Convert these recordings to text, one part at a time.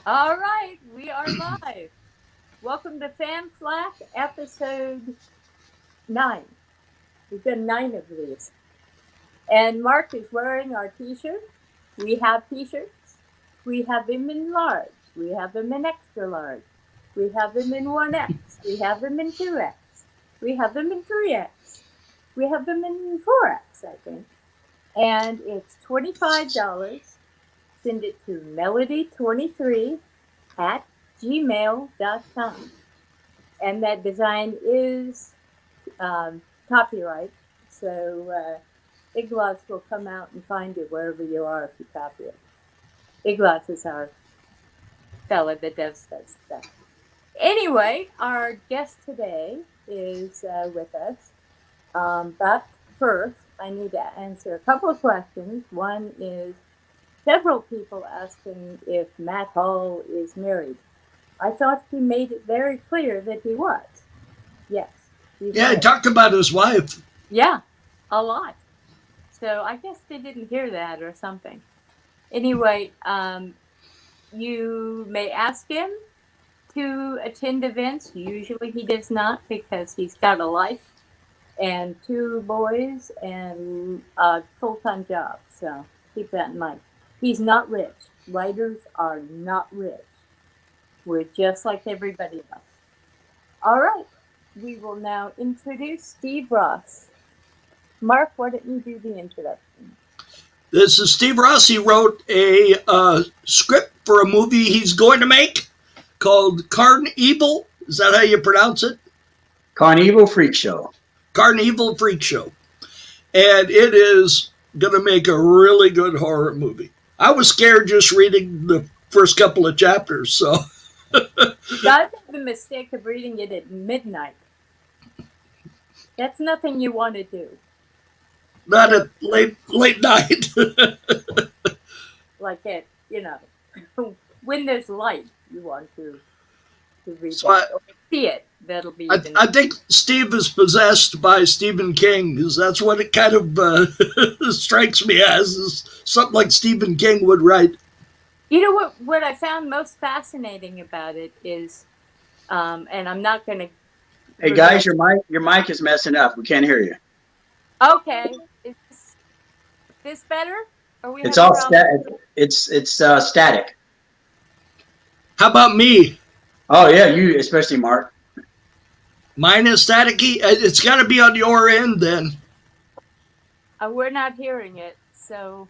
All right, we are live. Welcome to Flak, episode 9. We've done 9 of these. And Mark is wearing our t-shirt. We have t-shirts. We have them in large. We have them in extra large. We have them in 1X. We have them in 2X. We have them in 3X. We have them in 4X, I think. And it's $25. Send it to melody23 at gmail.com. And that design is copyright, so Iglots will come out and find it wherever you are if you copy it. Iglots is our fella that does that stuff. Anyway, our guest today is with us. But first, I need to answer a couple of questions. One is several people asking if Matt Hall is married. I thought he made it very clear that he was. Yes. Yeah, he talked about his wife. Yeah, a lot. So I guess they didn't hear that or something. Anyway, you may ask him to attend events. Usually he does not because he's got a life and 2 boys and a full-time job. So keep that in mind. He's not rich. Writers are not rich. We're just like everybody else. All right. We will now introduce Steve Ross. Mark, why don't you do the introduction? This is Steve Ross. He wrote a script for a movie he's going to make called CarnEvil. Is that how you pronounce it? CarnEvil Freakshow. CarnEvil Freakshow. And it is going to make a really good horror movie. I was scared just reading the first couple of chapters, so. God made the mistake of reading it at midnight. That's nothing you want to do. Not at late night. Like at, when there's light, you want to read So it. Or see it. That'll be even. I think Steve is possessed by Stephen King, because that's what it kind of strikes me as, is something like Stephen King would write. You know what I found most fascinating about it is, and I'm not going to. Hey guys, your mic is messing up. We can't hear you. Okay, is this better? Or it's all static. It's static. How about me? Oh yeah, you especially, Mark. Mine is staticky. It's got to be on your end then. We're not hearing it, so.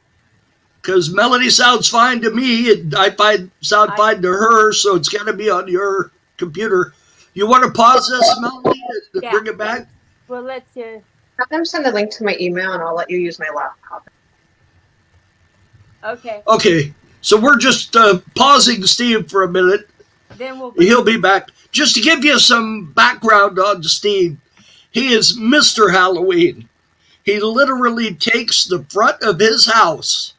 Because Melody sounds fine to me, and I sound fine to her, so it's got to be on your computer. You want to pause this, Melody, and bring it back? Well, let's. Have them send a link to my email, and I'll let you use my laptop. Okay. Okay, so we're just pausing Steve for a minute. Then he'll be back. Just to give you some background on Steve, he is Mr. Halloween. He literally takes the front of his house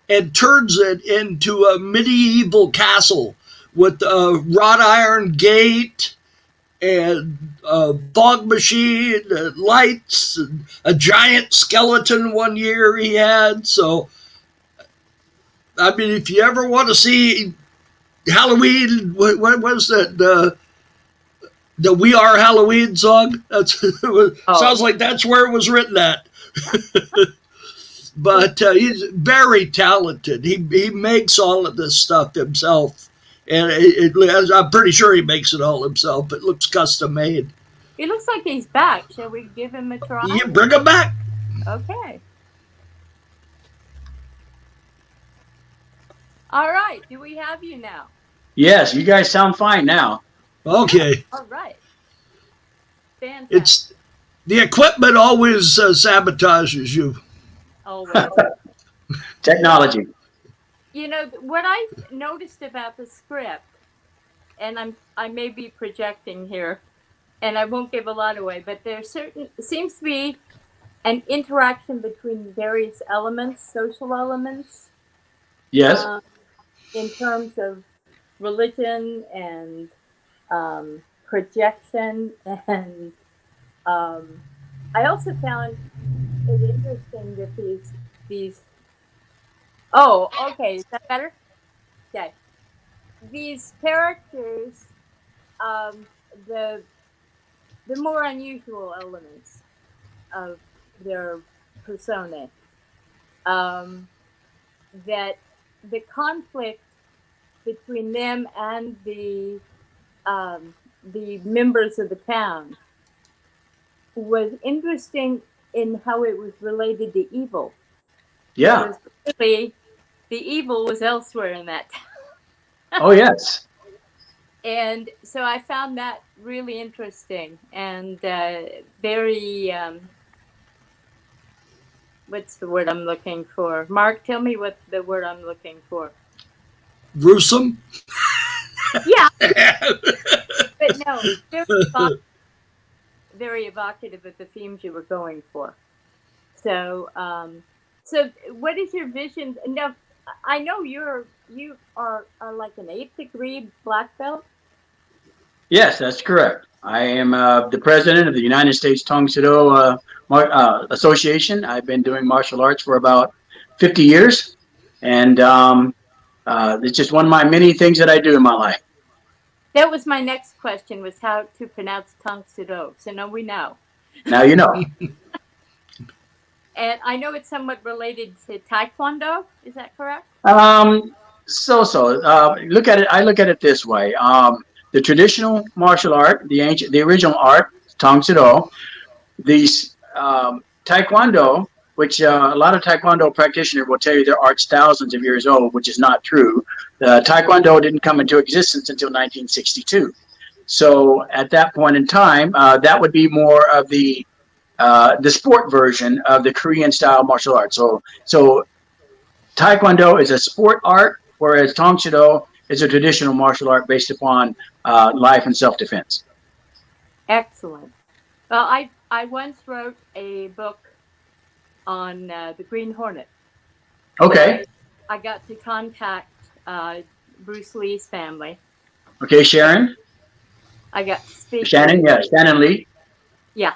and turns it into a medieval castle with a wrought iron gate and a fog machine and lights and a giant skeleton one year he had. So, I mean, if you ever want to see Halloween, what was that? The We Are Halloween song? Sounds like that's where it was written at. But he's very talented. He makes all of this stuff himself. And I'm pretty sure he makes it all himself. It looks custom made. It looks like he's back. Shall we give him a try? You bring him back. Okay. All right. Do we have you now? Yes, you guys sound fine now. Okay. All right. Fantastic. The equipment always sabotages you. Always. Technology. You know, what I noticed about the script, and I may be projecting here, and I won't give a lot away, but there seems to be an interaction between various elements, social elements. Yes. In terms of religion and projection, and I also found it interesting that these. Oh, okay. Is that better? Okay. these characters, um, the more unusual elements of their persona, that the conflict between them and the members of the town was interesting in how it was related to evil. Yeah. Because clearly the evil was elsewhere in that town. Oh, yes. And so I found that really interesting and very, what's the word I'm looking for? Mark, tell me what the word I'm looking for. Gruesome? Yeah. But no, very evocative of the themes you were going for. So, so what is your vision? Now, I know you are like an 8th degree black belt. Yes, that's correct. I am the president of the United States Tungsudo Association. I've been doing martial arts for about 50 years, and it's just one of my many things that I do in my life. That was my next question: was how to pronounce Tungsudo. So now we know. Now you know. And I know it's somewhat related to Taekwondo. Is that correct? Look at it. I look at it this way. The traditional martial art, the original art, Tungsudo, these Taekwondo, which a lot of Taekwondo practitioners will tell you their art's thousands of years old, which is not true. Taekwondo didn't come into existence until 1962. So at that point in time, that would be more of the sport version of the Korean style martial arts. So Taekwondo is a sport art, whereas Tongsudo is a traditional martial art based upon life and self-defense. Excellent. Well, I once wrote a book on the Green Hornet. Okay. I got to contact Bruce Lee's family. Okay, Sharon. I got to speak. Shannon, yeah, Shannon Lee. Yeah.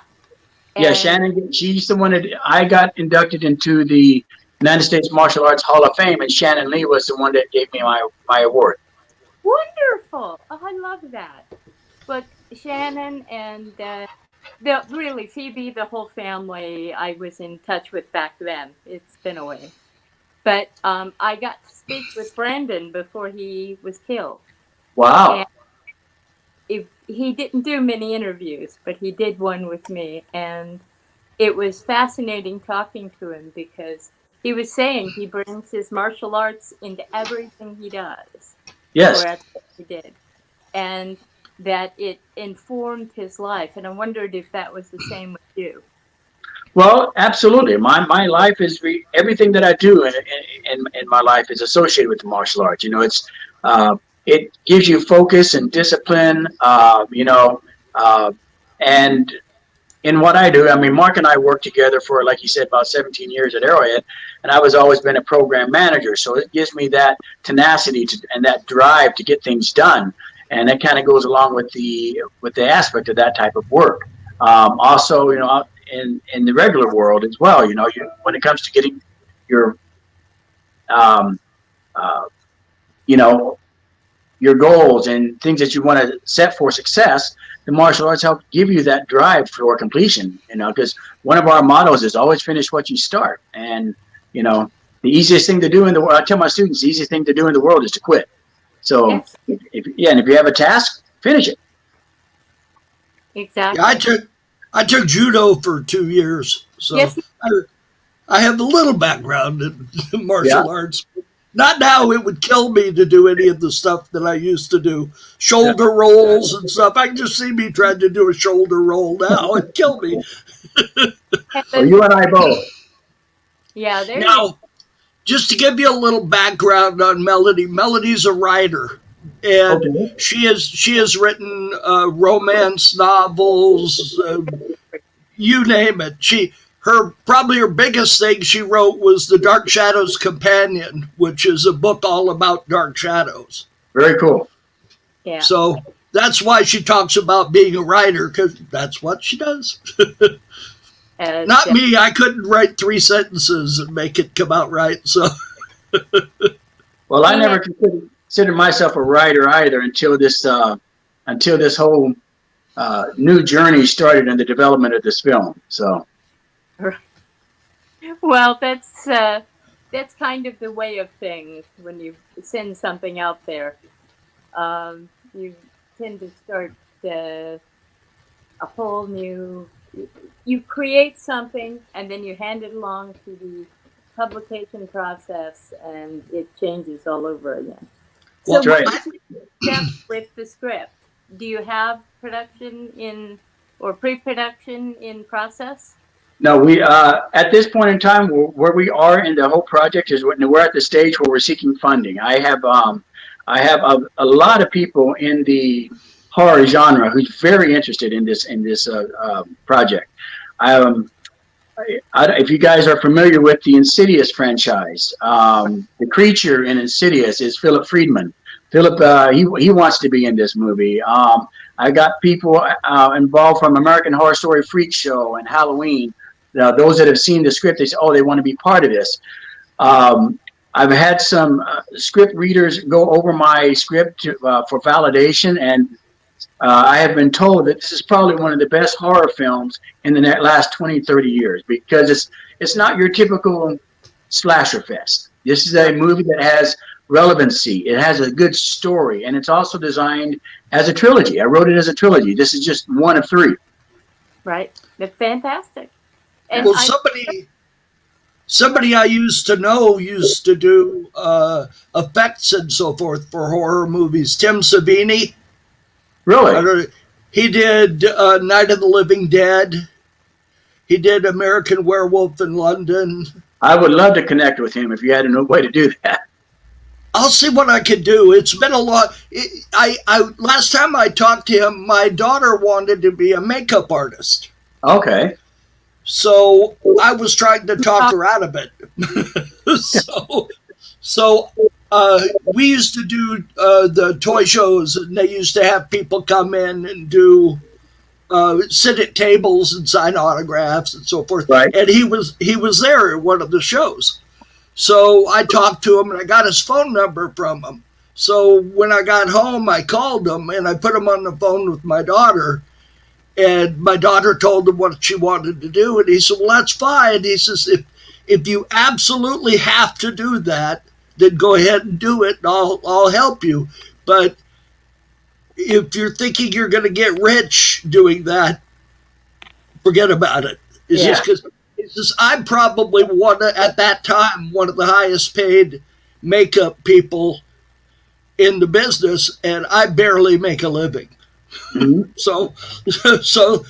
Yeah, Shannon. She's the one that I got inducted into the United States Martial Arts Hall of Fame, and Shannon Lee was the one that gave me my award. Wonderful! Oh, I love that. But Shannon and really Phoebe, the whole family, I was in touch with back then. It's been a way. But I got to speak with Brandon before he was killed. Wow. And he didn't do many interviews, but he did one with me. And it was fascinating talking to him because he was saying he brings his martial arts into everything he does. Yes. Or that's what he did. And that it informed his life. And I wondered if that was the same with you. Well, absolutely. My life is everything that I do in my life is associated with the martial arts. You know, it gives you focus and discipline. And in what I do, I mean, Mark and I worked together for, like you said, about 17 years at Arrowhead, and I was always been a program manager. So it gives me that tenacity and that drive to get things done, and that kind of goes along with the aspect of that type of work. Also, you know, in the regular world as well, you know, when it comes to getting your, your goals and things that you want to set for success, the martial arts help give you that drive for completion, you know, because one of our mottos is always finish what you start. And, you know, the easiest thing to do in the world, I tell my students, the easiest thing to do in the world is to quit. So, yes. if you have a task, finish it. Exactly. Yeah, I took judo for 2 years, so yes. I have a little background in martial arts. Not now. It would kill me to do any of the stuff that I used to do, shoulder rolls and stuff. I can just see me trying to do a shoulder roll now. It'd kill me. Well, you and I both. Yeah. Now, just to give you a little background on Melody. Melody's a writer. And she has written romance novels, you name it. Probably her biggest thing she wrote was The Dark Shadows Companion, which is a book all about dark shadows. Very cool. Yeah. So that's why she talks about being a writer, because that's what she does. Not me. I couldn't write 3 sentences and make it come out right. So. Well, I never considered. consider myself a writer either until this whole new journey started in the development of this film. So, Well, that's kind of the way of things when you send something out there. You tend to start a whole new. You create something and then you hand it along to the publication process, and it changes all over again. well, So, that's right. what is your step with the script? Do you have production or pre-production in process? No, we at this point in time, where we are in the whole project is we're at the stage where we're seeking funding. I have a lot of people in the horror genre who's very interested in this project. If you guys are familiar with the Insidious franchise, the creature in Insidious is Philip Friedman. Philip, he wants to be in this movie. I got people involved from American Horror Story Freakshow and Halloween. Those that have seen the script, they say, "Oh, they want to be part of this." I've had some script readers go over my script for validation, and I have been told that this is probably one of the best horror films in the last 20, 30 years, because it's not your typical slasher fest. This is a movie that has relevancy. It has a good story, and it's also designed as a trilogy. I wrote it as a trilogy. This is just one of three. Right. That's fantastic. And Well, somebody I used to know used to do effects and so forth for horror movies. Tim Savini. Really? He did Night of the Living Dead. He did American Werewolf in London. I would love to connect with him if you had a way to do that. I'll see what I can do. It's been a lot. Last time I talked to him, my daughter wanted to be a makeup artist. Okay. So I was trying to talk her out of it. So we used to do the toy shows, and they used to have people come in and do sit at tables and sign autographs and so forth. Right. And he was there at one of the shows. So I talked to him, and I got his phone number from him. So when I got home, I called him, and I put him on the phone with my daughter. And my daughter told him what she wanted to do, and he said, "Well, that's fine." He says, "If you absolutely have to do that, then go ahead and do it, and I'll help you. But if you're thinking you're going to get rich doing that, forget about it." It's just because I'm probably at that time one of the highest paid makeup people in the business, and I barely make a living. Mm-hmm. So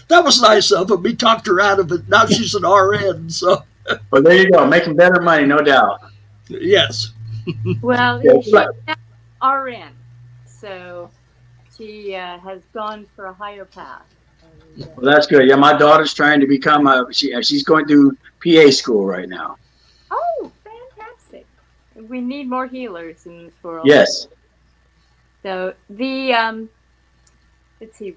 that was nice of him. He talked her out of it. Now she's an RN. So, well, there you go, making better money, no doubt. Yes. Well, she's an RN, so she has gone for a higher path. Well, that's good. Yeah, my daughter's trying to become she's going through PA school right now. Oh, fantastic! We need more healers in this world. Yes. So let's see,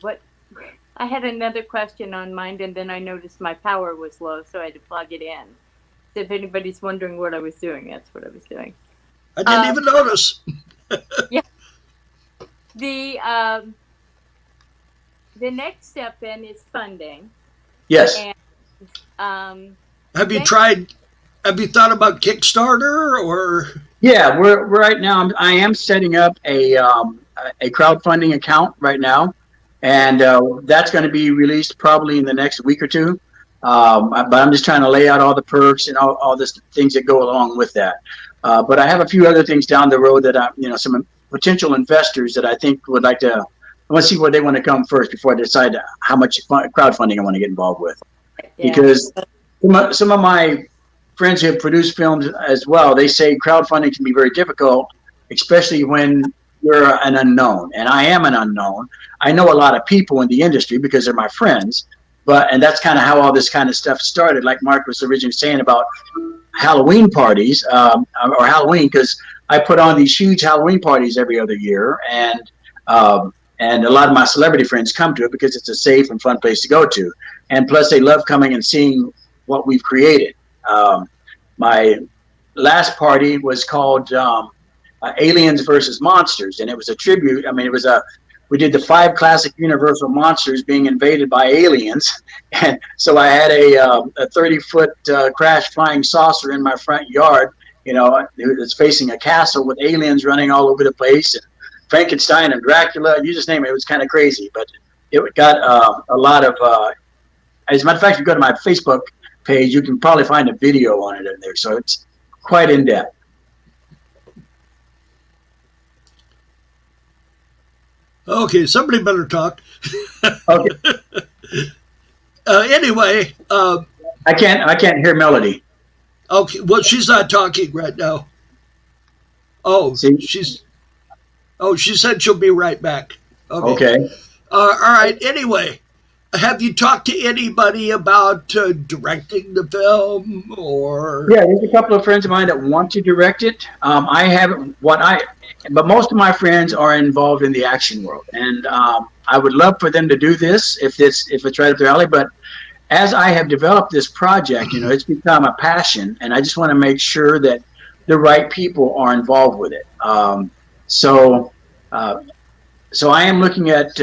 I had another question on mine, and then I noticed my power was low, so I had to plug it in. So if anybody's wondering what I was doing, that's what I was doing. I didn't even notice. Yeah. The next step then is funding. Yes. And Have you thought about Kickstarter or? Yeah, we're right now. I am setting up a crowdfunding account right now, and that's going to be released probably in the next week or two. But I'm just trying to lay out all the perks and all the things that go along with that. But I have a few other things down the road that some potential investors that I think would like to. I want to see where they want to come first before I decide how much crowdfunding I want to get involved with. Yeah. Because some of my friends who have produced films as well, they say crowdfunding can be very difficult, especially when you're an unknown. And I am an unknown. I know a lot of people in the industry because they're my friends. And that's kind of how all this kind of stuff started, like Mark was originally saying about Halloween parties, or Halloween, because I put on these huge Halloween parties every other year, and a lot of my celebrity friends come to it because it's a safe and fun place to go to. And plus, they love coming and seeing what we've created. My last party was called Aliens versus Monsters, and it was a tribute. I mean, we did the 5 classic Universal monsters being invaded by aliens, and so I had a 30-foot crash flying saucer in my front yard. It's facing a castle with aliens running all over the place, and Frankenstein and Dracula. You just name it. It was kind of crazy, but it got a lot of. As a matter of fact, if you go to my Facebook page, you can probably find a video on it in there. So it's quite in depth. Okay, somebody better talk. Okay. Anyway, I can't hear Melody. Okay, well, she's not talking right now. Oh, See? she said she'll be right back. Okay. All right. Anyway, have you talked to anybody about directing the film, or? Yeah, there's a couple of friends of mine that want to direct it. I haven't. But most of my friends are involved in the action world, and I would love for them to do this if it's right up their alley. But as I have developed this project, it's become a passion, and I just want to make sure that the right people are involved with it. So I am looking at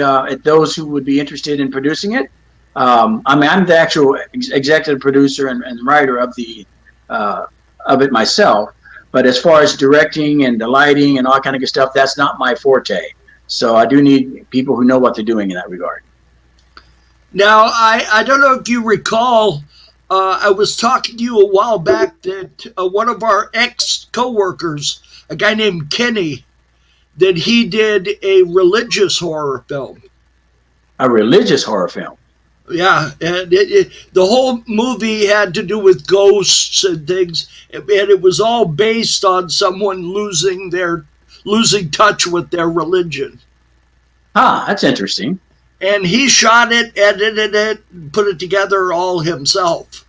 those who would be interested in producing it. I'm the actual executive producer and writer of it myself. But as far as directing and the lighting and all kind of good stuff, that's not my forte. So I do need people who know what they're doing in that regard. Now, I don't know if you recall, I was talking to you a while back that one of our ex-coworkers, a guy named Kenny, that he did a religious horror film. A religious horror film? Yeah, and the whole movie had to do with ghosts and things, and it was all based on someone losing touch with their religion. That's interesting. And he shot it, edited it, and put it together all himself.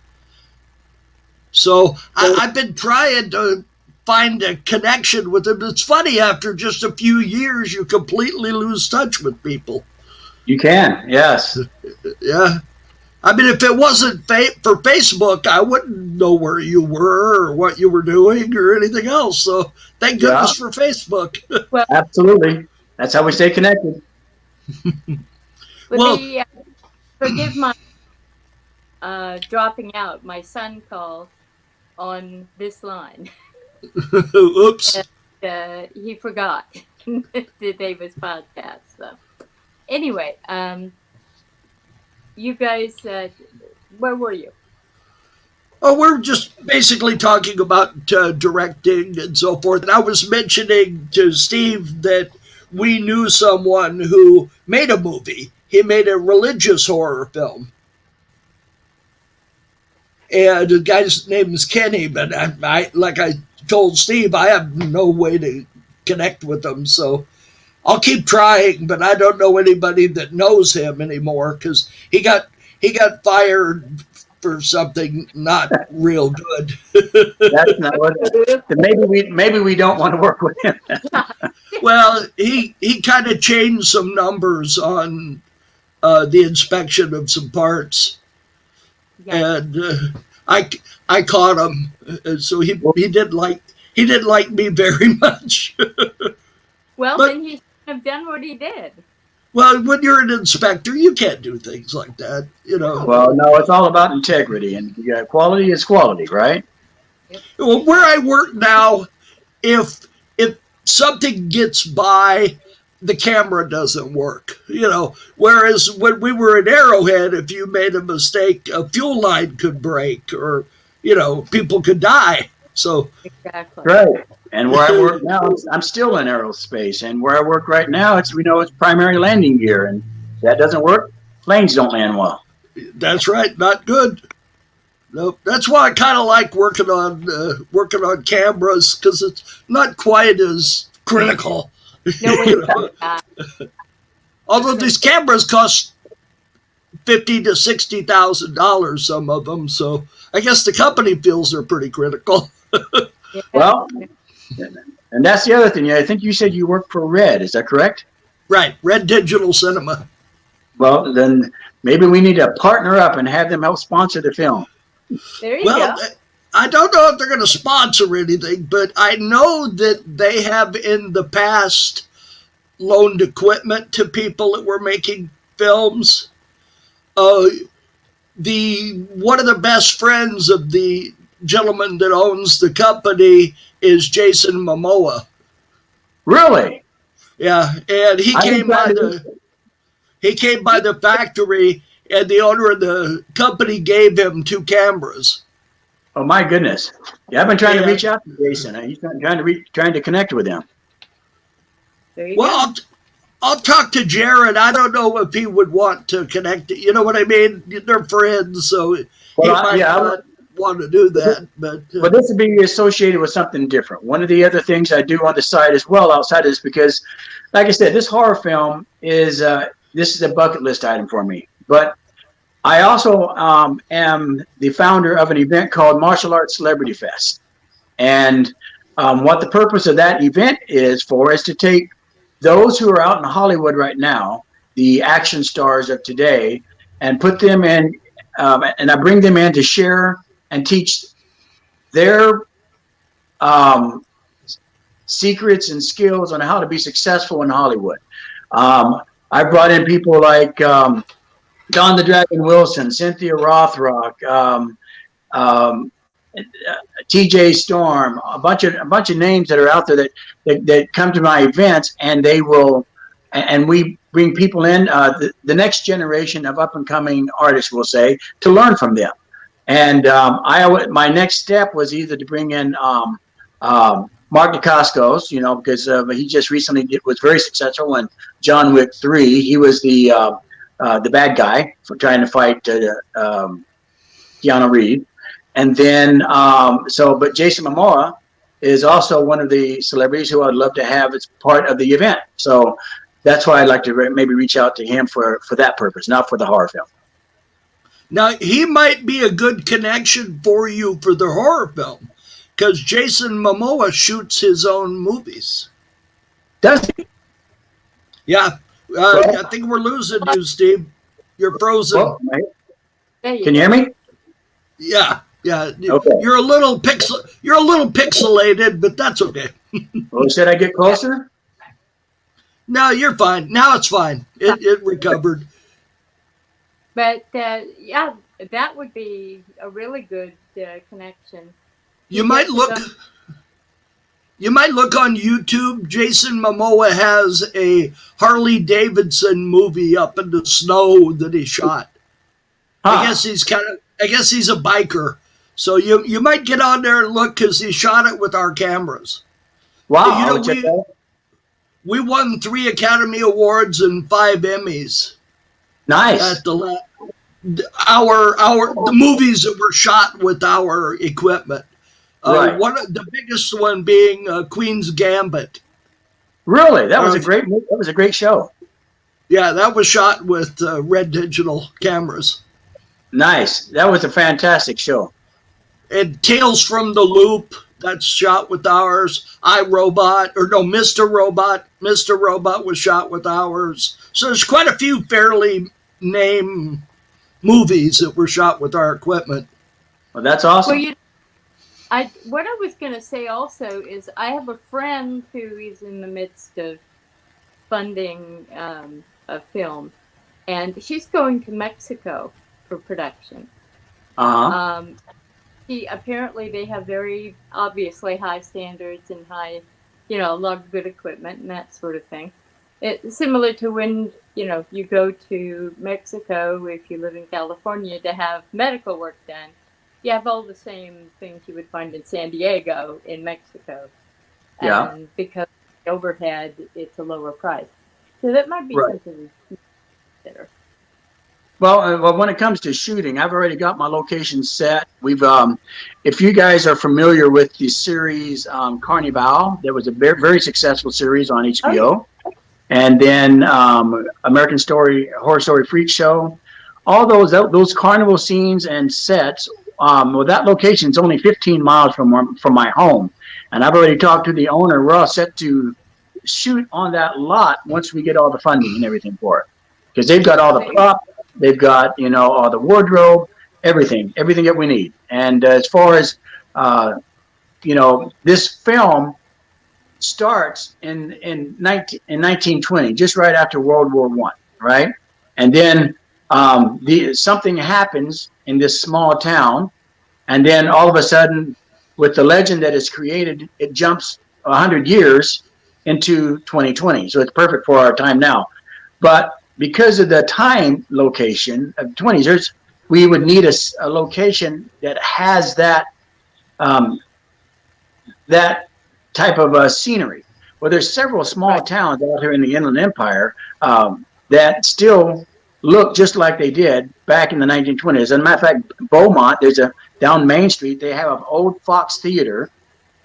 So I've been trying to find a connection with him. It's funny, after just a few years, you completely lose touch with people. You can, yes. Yeah. I mean, if it wasn't for Facebook, I wouldn't know where you were or what you were doing or anything else. So thank goodness for Facebook. Well, absolutely. That's how we stay connected. Forgive my dropping out. My son called on this line. Oops. And, he forgot the Davis podcast. So anyway, you guys, where were you? Oh, we're just basically talking about directing and so forth. And I was mentioning to Steve that we knew someone who made a movie. He made a religious horror film. And the guy's name is Kenny, but I like I told Steve, I have no way to connect with him. So I'll keep trying, but I don't know anybody that knows him anymore because he got fired for something not real good. That's not what. Maybe we don't want to work with him. Well, he kind of changed some numbers on the inspection of some parts, and I caught him, and so he didn't like me very much. Well, then he should have done what he did. Well, when you're an inspector, you can't do things like that, Well, no, it's all about integrity, and quality is quality, right? Well, where I work now, if something gets by, the camera doesn't work, Whereas when we were at Arrowhead, if you made a mistake, a fuel line could break, or people could die. So exactly right. And where I work now, I'm still in aerospace, and where I work right now, it's primary landing gear, and if that doesn't work, planes don't land well. That's right, not good. Nope. That's why I kind of like working on cameras, because it's not quite as critical. Although these cameras cost $50,000 to $60,000, some of them, so I guess the company feels they're pretty critical. Well, and that's the other thing. I think you said you work for Red. Is that correct? Right, Red Digital Cinema. Well, then maybe we need to partner up and have them help sponsor the film. There you go. I don't know if they're going to sponsor anything, but I know that they have in the past loaned equipment to people that were making films. One of the best friends of the gentleman that owns the company is Jason Momoa. Really? Yeah, and he came by the factory, and the owner of the company gave him 2 cameras. Oh my goodness! Yeah, I've been trying to reach out to Jason. He's trying to connect with him. There you Well, go. I'll talk to Jared. I don't know if he would want to connect. You know what I mean? They're friends, so he might not want to do that. But this would be associated with something different. One of the other things I do on the side as well, outside of this, because, like I said, this horror film is this is a bucket list item for me. But I also am the founder of an event called Martial Arts Celebrity Fest, and what the purpose of that event is to take those who are out in Hollywood right now, the action stars of today, and put them in, and I bring them in to share and teach their secrets and skills on how to be successful in Hollywood. I brought in people like Don the Dragon Wilson, Cynthia Rothrock, TJ Storm, a bunch of names that are out there that come to my events, and we bring people in, the next generation of up and coming artists, we'll say, to learn from them. And my next step was either to bring in Mark Dacascos, because he just recently was very successful in John Wick 3. He was the bad guy for trying to fight Keanu Reeves. And then, but Jason Momoa is also one of the celebrities who I'd love to have as part of the event. So that's why I'd like to maybe reach out to him for that purpose, not for the horror film. Now, he might be a good connection for you for the horror film, because Jason Momoa shoots his own movies. Does he? Yeah. I think we're losing you, Steve. You're frozen. Well, can you hear me? Yeah. Yeah. Okay. You're a little pixelated, but that's okay. Well, should I get closer? No, you're fine. Now it's fine. It recovered. But yeah, that would be a really good connection. You might look on YouTube. Jason Momoa has a Harley Davidson movie up in the snow that he shot. I guess he's a biker. So you might get on there and look, because he shot it with our cameras. Wow. We won 3 Academy Awards and 5 Emmys. Nice. At the movies that were shot with our equipment. Right. The biggest one being Queen's Gambit. Really, that was a great show. Yeah, that was shot with red digital cameras. Nice. That was a fantastic show. And Tales from the Loop, that's shot with ours. Mr. Robot. Mr. Robot was shot with ours. So there's quite a few fairly named movies that were shot with our equipment. Well, that's awesome. Well, what I was going to say also is I have a friend who is in the midst of funding a film, and she's going to Mexico for production. Apparently they have very obviously high standards and high, a lot of good equipment and that sort of thing. It's similar to when, you go to Mexico, if you live in California, to have medical work done. You have all the same things you would find in San Diego in Mexico. Yeah. And because the overhead, it's a lower price. So that might be something to consider. Well, when it comes to shooting, I've already got my location set. We've, if you guys are familiar with the series CarnEvil, that was a very, very successful series on HBO. And then American Horror Story Freakshow. All those carnival scenes and sets. That location is only 15 miles from my home, and I've already talked to the owner. We're all set to shoot on that lot once we get all the funding and everything for it, because they've got all the props, they've got all the wardrobe, everything that we need. And as far as This film starts in 1920, just right after World War I, right? And then something happens in this small town, and then all of a sudden, with the legend that is created, it jumps 100 years into 2020. So it's perfect for our time now. But because of the time location of 20s, we would need a location that has that type of scenery. Well, there's several small towns out here in the Inland Empire that still look just like they did back in the 1920s. As a matter of fact, Beaumont, down Main Street, they have an old Fox Theater.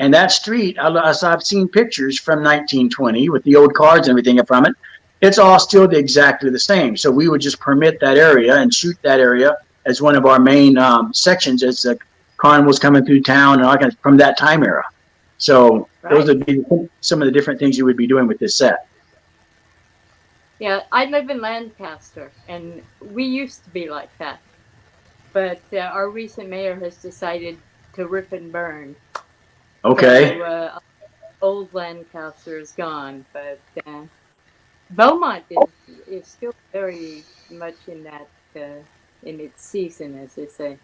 And that street, as I've seen pictures from 1920 with the old cards and everything from it, it's all still exactly the same. So we would just permit that area and shoot that area as one of our main sections as the carnivals coming through town and all kinds from that time era. So those would be some of the different things you would be doing with this set. Yeah, I live in Lancaster, and we used to be like that. But our recent mayor has decided to rip and burn. Okay. So, old Lancaster is gone, but Beaumont is still very much in that in its season, as they say.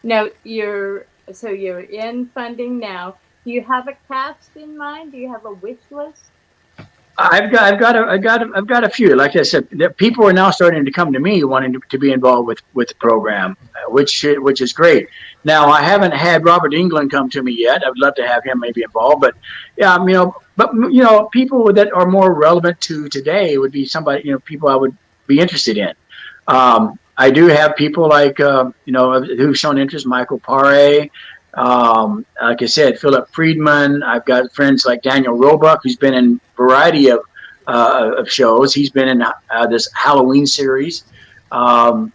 Now you're in funding now. Do you have a cast in mind? Do you have a wish list? I've got a few. Like I said, people are now starting to come to me wanting to be involved with the program, which is great. Now I haven't had Robert Englund come to me yet. I would love to have him maybe involved, but yeah, people that are more relevant to today would be people I would be interested in. I do have people like who've shown interest, Michael Paré. Like I said, Philip Friedman. I've got friends like Daniel Roebuck, who's been in a variety of shows. He's been in this Halloween series. Trista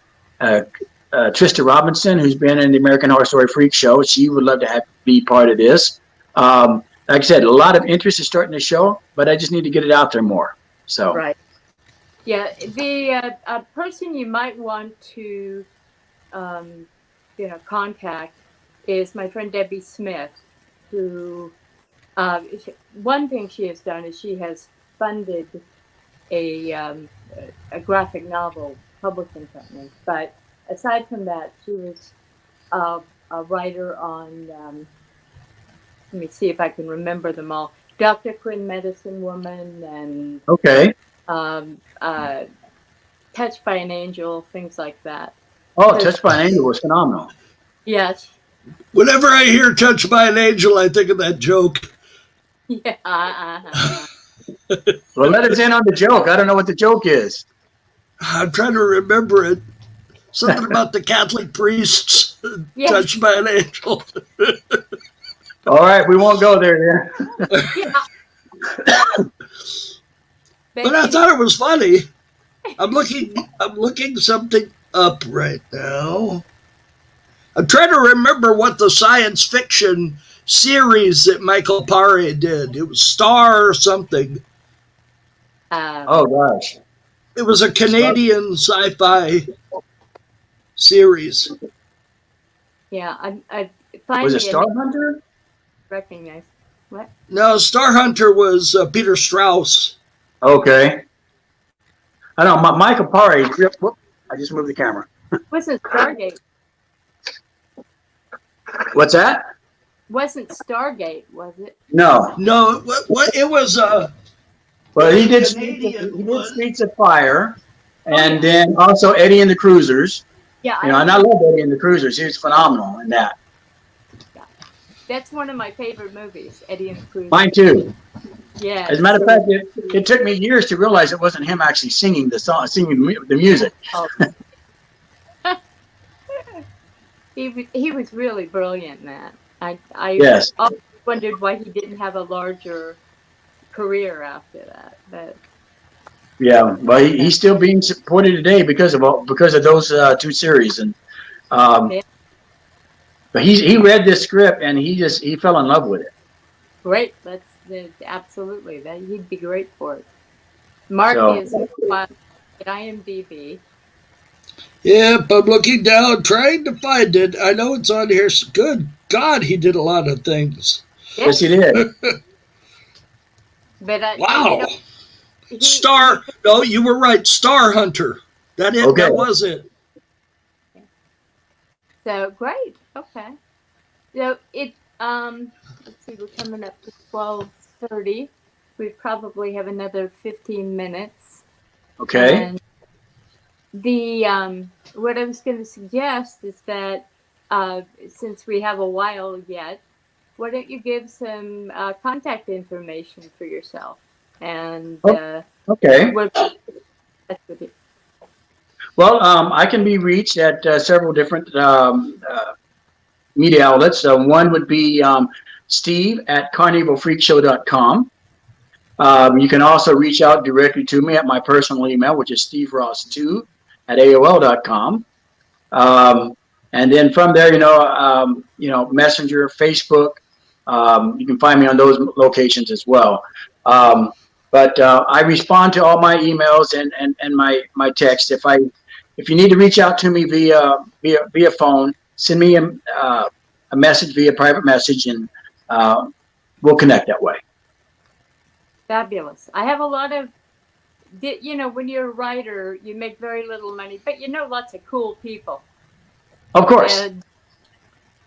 Robinson, who's been in the American Horror Story Freakshow. She would love to be part of this. Like I said, a lot of interest is starting to show, but I just need to get it out there more. So right. Yeah, the person you might want to contact is my friend Debbie Smith, who one thing she has done is she has funded a graphic novel publishing company. But aside from that, she was a writer on, let me see if I can remember them all, Dr. Quinn, Medicine Woman, and okay. Touched by an Angel, things like that. Oh, Touched by an Angel was phenomenal. Yes. Whenever I hear Touched by an Angel, I think of that joke. Yeah. Well, let us in on the joke. I don't know what the joke is. I'm trying to remember it. Something about the Catholic priests touched by an angel. All right, we won't go there then. But I thought it was funny. I'm looking something up right now. I'm trying to remember what the science fiction series that Michael Paré did. It was Star or something. Oh gosh. It was a Canadian sci-fi series. Yeah, I find was it Star Hunter? Recognize what? No, Star Hunter was Peter Strauss. Okay. I know Michael Paré. Whoop, I just moved the camera. Wasn't Stargate? What's that? Wasn't Stargate, was it? No. What it was. Well, he did Streets of Fire, and then also Eddie and the Cruisers. Yeah, and I love Eddie and the Cruisers. He was phenomenal in that. Yeah. That's one of my favorite movies, Eddie and the Cruisers. Mine too. Yeah. As a matter of fact, it took me years to realize it wasn't him actually singing the song, singing the music. Oh. He was really brilliant in that. I yes. always wondered why he didn't have a larger career after that. But yeah, well, he's still being supported today because of those two series, and but he read this script and he fell in love with it. Great, that's absolutely that he'd be great for it. Mark is at IMDb. Yep, I'm looking down, trying to find it. I know it's on here. Good God, he did a lot of things. Yes, he did. But Wow. he Star. No, you were right. Star Hunter. That it. Okay. That was it. so great. Okay. So let's see, we're coming up to 12:30. We probably have another 15 minutes. Okay. And the what I was going to suggest is that since we have a while yet, why don't you give some contact information for yourself? And Okay. we'll with you. Well, I can be reached at several different media outlets. One would be Steve at CarnEvilFreakshow.com. You can also reach out directly to me at my personal email, which is steveross2 at AOL.com. And then from there, Messenger, Facebook, you can find me on those locations as well. But I respond to all my emails and my text. If you need to reach out to me via phone, send me a message via private message, and we'll connect that way. Fabulous. I have a lot of, when you're a writer, you make very little money, but you know lots of cool people. Of course. And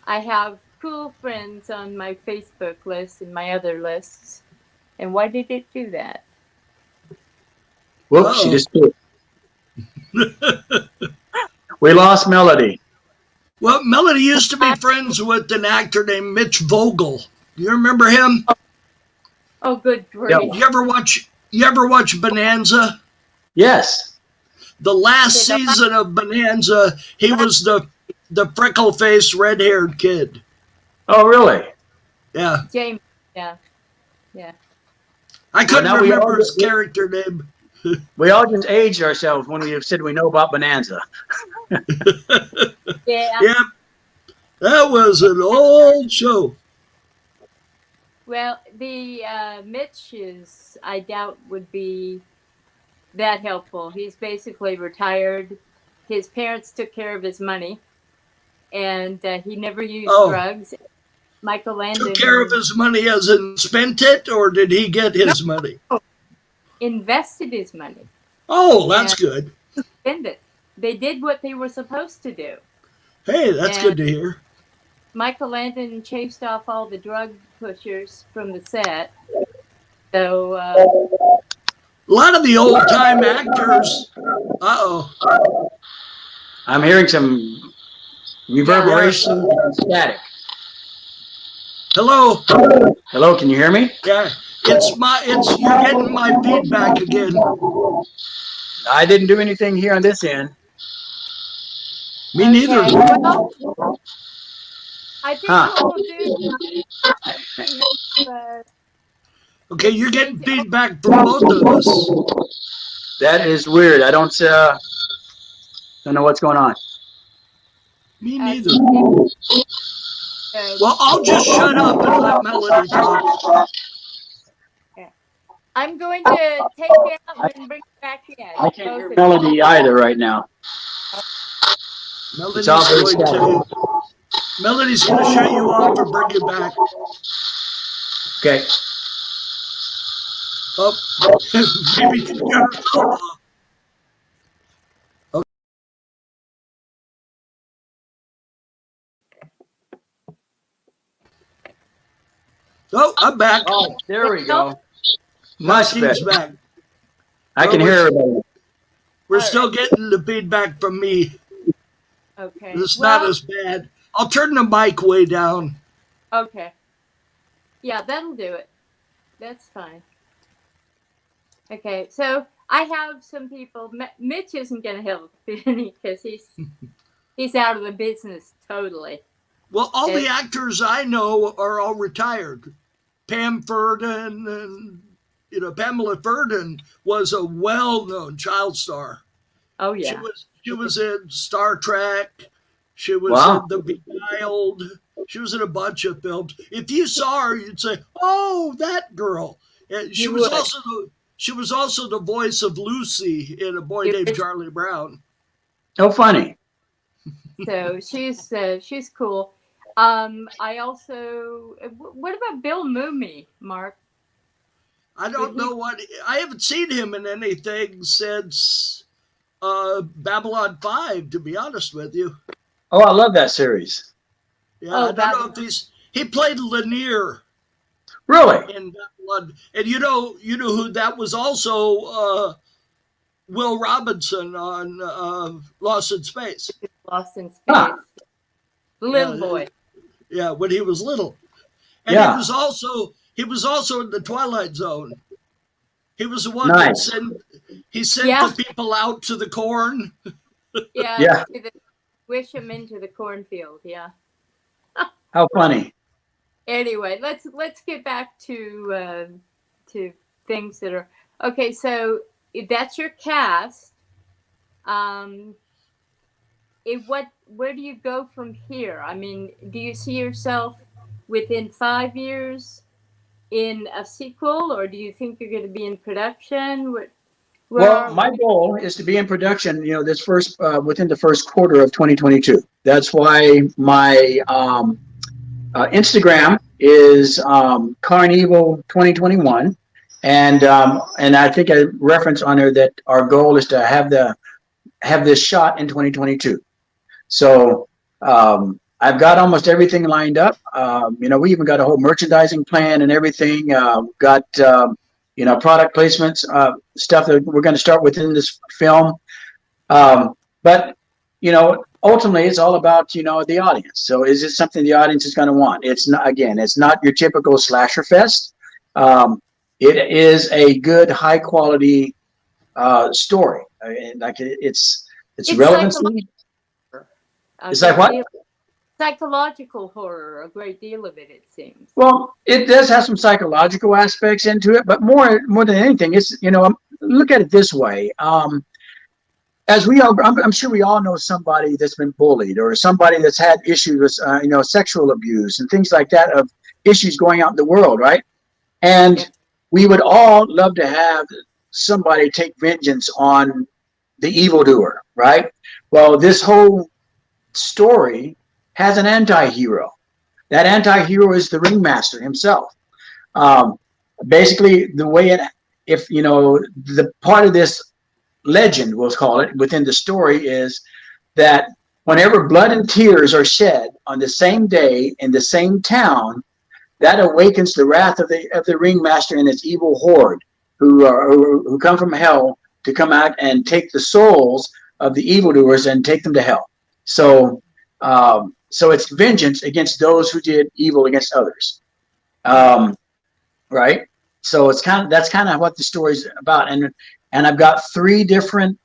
I have cool friends on my Facebook list and my other lists. And why did it do that? Whoops, she just did. We lost Melody. Well, Melody used to be friends with an actor named Mitch Vogel. You remember him? Oh, good grief. Yeah. You ever watch Bonanza? Yes. The last season of Bonanza, he was the freckle-faced, red-haired kid. Oh, really? Yeah. James. Yeah. I couldn't remember his character name. We all just aged ourselves when we said we know about Bonanza. Yeah. Yep. That was an old show. Well, the Mitch's, I doubt, would be that helpful. He's basically retired. His parents took care of his money, and he never used drugs. Michael Landon took care of his money as in spent it, or did he get his money? Invested his money. Oh, that's good. Spend it. They did what they were supposed to do. Hey, that's good to hear. Michael Landon chased off all the drug pushers from the set. So a lot of the old time actors. I'm hearing some reverberation and static. Hello. Hello, can you hear me? Yeah, you're getting my feedback again. I didn't do anything here on this end. Me neither. Well, I think what we'll do. Okay, you're getting feedback from both of us. That is weird. I don't know what's going on. Me neither. Well, I'll just shut up and let Melody talk. I'm going to take you out and bring you back in. I can't hear Melody either right now. Melody's going to shut you off and bring you back. Okay. Oh, maybe she got her phone off. Okay. Oh, I'm back. Oh, there we go. Much better. Back. I can hear everybody. We're still getting the feedback from me. Okay. It's not as bad. I'll turn the mic way down. Okay. Yeah, that'll do it. That's fine. Okay, so I have some people. Mitch isn't going to help any because he's out of the business totally. Well, all the actors I know are all retired. Pam Ferdin and Pamela Ferdin was a well-known child star. Oh yeah. She was in Star Trek. She was in The Beguiled. She was in a bunch of films. If you saw her, you'd say, "Oh, that girl." And she was also the voice of Lucy in A Boy Named Charlie Brown. Oh, funny. So she's cool. I also. What about Bill Mooney, Mark? I don't know what. I haven't seen him in anything since Babylon 5, to be honest with you. Oh, I love that series. Yeah, Oh, I don't know if he played Lanier Really? in Babylon, and you know who that was also. Will Robinson on Lost in Space. Lost in Space. Huh. Little boy. Yeah, when he was little, and Yeah. he was also in the Twilight Zone. He was the one Nice. that sent Yeah. the people out to the corn. Yeah. Yeah. Wish him into the cornfield. Yeah. How funny. Anyway, let's get back to things that are okay. So if that's your cast, where do you go from here? I mean, do you see yourself within 5 years in a sequel, or do you think you're going to be in production? Well, my goal is to be in production, this within the first quarter of 2022. That's why my Instagram is CarnEvil 2021, and I think I reference on there that our goal is to have this shot in 2022. So I've got almost everything lined up. We even got a whole merchandising plan and everything. Got product placements, stuff that we're going to start within this film. But ultimately, it's all about the audience. So is it something the audience is going to want? It's not. Again, it's not your typical slasher fest. It is a good, high quality story. It's relevancy. It's like what? Psychological horror, a great deal of it seems. Well, it does have some psychological aspects into it, but more than anything, it's look at it this way. As I'm sure we all know somebody that's been bullied, or somebody that's had issues with sexual abuse and things like that, of issues going out in the world, right? And we would all love to have somebody take vengeance on the evildoer, right? Well, this whole story has an anti-hero. That anti-hero is the ringmaster himself. Basically, the way the part of this legend, we'll call it, within the story, is that whenever blood and tears are shed on the same day in the same town, that awakens the wrath of the ringmaster and his evil horde, who come from hell to come out and take the souls of the evildoers and take them to hell. So it's vengeance against those who did evil against others, right? So that's kind of what the story's about, and I've got 3 different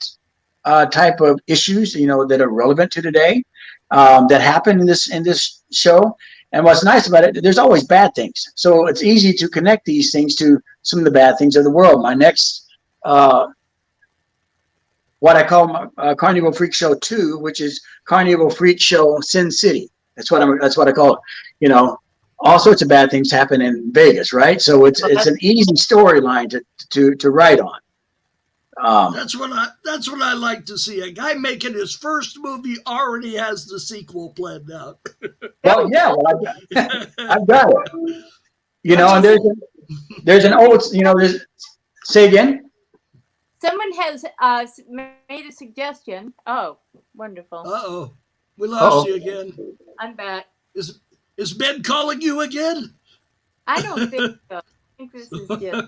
type of issues, that are relevant to today, that happen in this show. And what's nice about it, there's always bad things, so it's easy to connect these things to some of the bad things of the world. My next what I call CarnEvil Freakshow 2, which is CarnEvil Freakshow Sin City. That's what I call it. All sorts of bad things happen in Vegas, right? So it's an easy storyline to write on. That's what I like to see. A guy making his first movie already has the sequel planned out. Well, yeah, I've got it. And there's an old, say again. Someone has made a suggestion. Oh, wonderful. Uh-oh. We lost you again. I'm back. Is Ben calling you again? I don't think so. I think this is just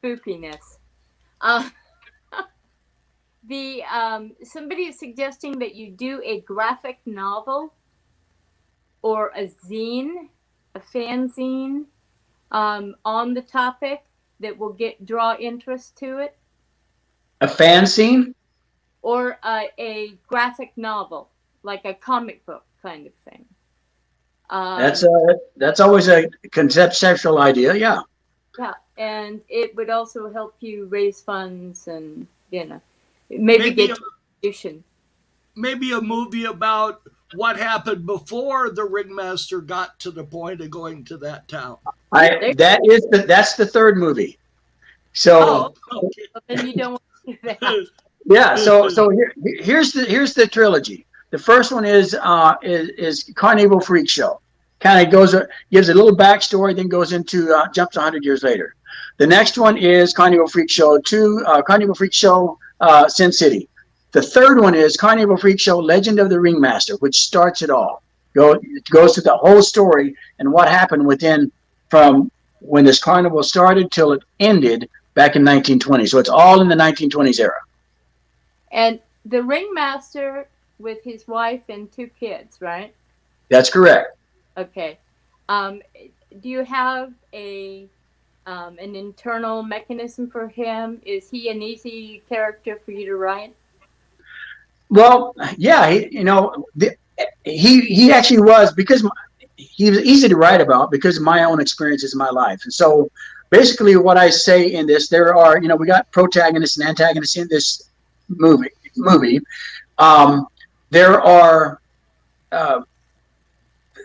spoopiness. Somebody is suggesting that you do a graphic novel or a zine, a fanzine, on the topic that will draw interest to it. A fanzine? Or a graphic novel, like a comic book kind of thing. That's always a conceptual idea, yeah. Yeah, and it would also help you raise funds and, maybe get distribution. Maybe a movie about what happened before the ringmaster got to the point of going to that town. That's the 3rd movie. So okay. Well, then you don't want to do that. Yeah, so here's the trilogy. The first one is CarnEvil Freakshow. kind of goes, gives a little backstory, then goes into, jumps 100 years later. The next one is CarnEvil Freakshow 2, CarnEvil Freakshow Sin City. The third one is CarnEvil Freakshow Legend of the Ringmaster, which starts it all. It goes through the whole story and what happened within from when this carnival started till it ended back in 1920. So it's all in the 1920s era. And the ringmaster with his wife and 2 kids, right? That's correct. Okay. Do you have an internal mechanism for him? Is he an easy character for you to write? Well, yeah, he actually was, because he was easy to write about because of my own experiences in my life. And so basically what I say in this, there are, we got protagonists and antagonists in this movie. There are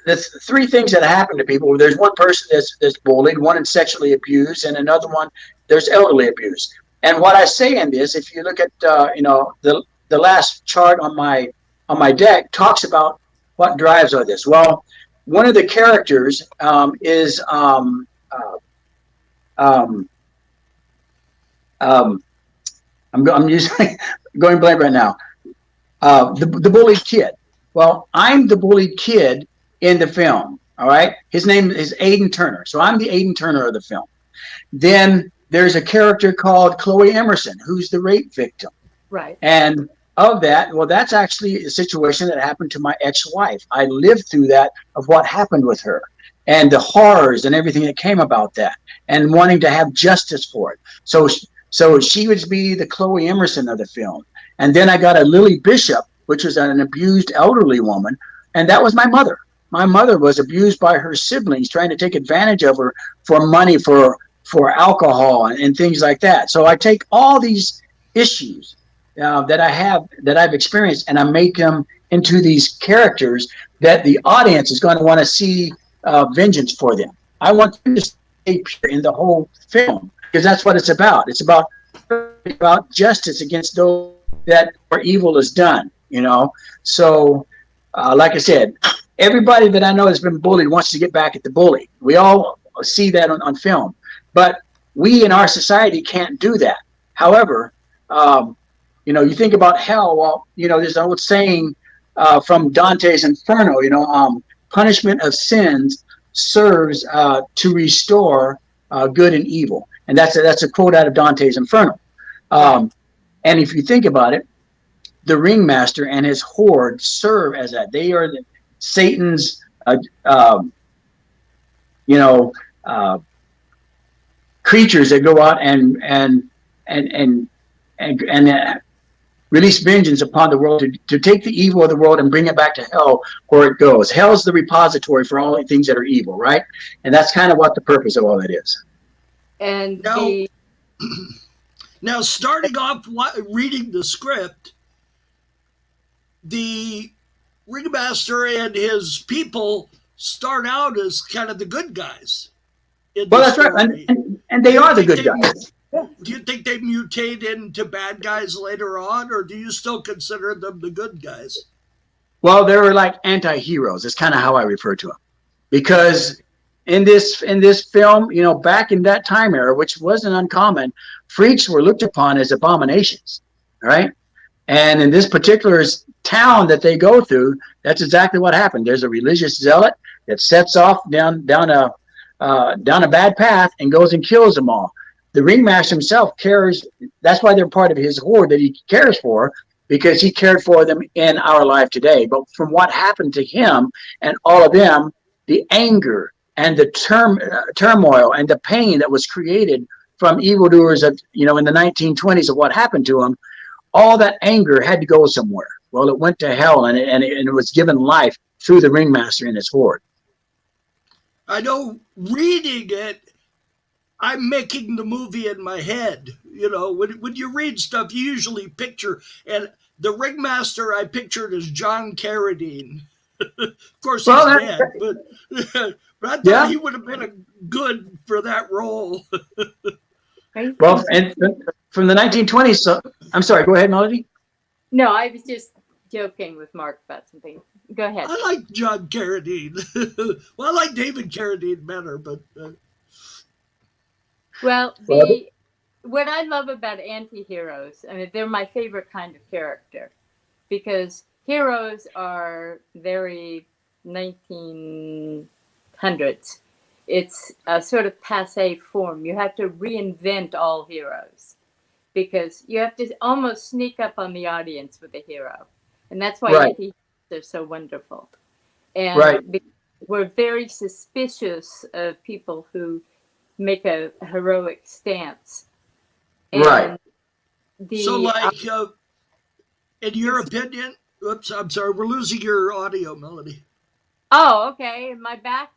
there's 3 things that happen to people. There's one person that's bullied, one is sexually abused, and another one there's elderly abuse. And what I say in this, if you look at the last chart on my deck, talks about what drives all this. Well, one of the characters is I'm usually going blank right now. The bullied kid. Well, I'm the bullied kid in the film. All right. His name is Aiden Turner. So I'm the Aiden Turner of the film. Then there's a character called Chloe Emerson, who's the rape victim. Right. And of that, well, that's actually a situation that happened to my ex-wife. I lived through that, of what happened with her and the horrors and everything that came about that, and wanting to have justice for it. So she would be the Chloe Emerson of the film. And then I got a Lily Bishop, which was an abused elderly woman. And that was my mother. My mother was abused by her siblings, trying to take advantage of her for money, for alcohol and things like that. So I take all these issues that I've experienced, and I make them into these characters that the audience is going to want to see vengeance for them. I want them to stay pure in the whole film, because that's what it's about. It's about justice against those that where evil is done. So like I said, everybody that I know has been bullied wants to get back at the bully. We all see that on film, but we in our society can't do that. However, you think about hell. Well, there's an old saying from Dante's Inferno. Punishment of sins serves to restore good and evil, and that's a quote out of Dante's Inferno. And if you think about it, the ringmaster and his horde serve as that. They are Satan's, creatures that go out and release vengeance upon the world to take the evil of the world and bring it back to hell where it goes. Hell's the repository for all the things that are evil, right? And that's kind of what the purpose of all that is. And now, starting off reading the script, the ringmaster and his people start out as kind of the good guys. Well, that's right, and they are the good guys. Do you think they mutate into bad guys later on, or do you still consider them the good guys? Well, they were like anti-heroes. That's kind of how I refer to them, because in this film, back in that time era, which wasn't uncommon, freaks were looked upon as abominations, right? And in this particular town that they go through, that's exactly what happened. There's a religious zealot that sets off down a bad path and goes and kills them all. The ringmaster himself cares. That's why they're part of his horde that he cares for, because he cared for them in our life today. But from what happened to him and all of them, the anger and the turmoil and the pain that was created from evildoers of, in the 1920s of what happened to them, all that anger had to go somewhere. Well, it went to hell, and it was given life through the ringmaster and his horde. I know, reading it, I'm making the movie in my head. When you read stuff, you usually picture, and the ringmaster I pictured as John Carradine. Of course, he's dead, but I thought he would have been good for that role. Well, and from the 1920s, so I'm sorry, go ahead, Melody. No, I was just joking with Mark about something. Go ahead. I like John Carradine. Well, I like David Carradine better, but Well, Well, what I love about anti-heroes, I mean, they're my favorite kind of character because heroes are very 1900s. It's a sort of passe form. You have to reinvent all heroes because you have to almost sneak up on the audience with a hero. And that's why right, anti-heroes are so wonderful. right, And we're very suspicious of people who make a heroic stance. right. And so the like, in your opinion, oops, I'm sorry, we're losing your audio, Melody. oh, okay, am I back?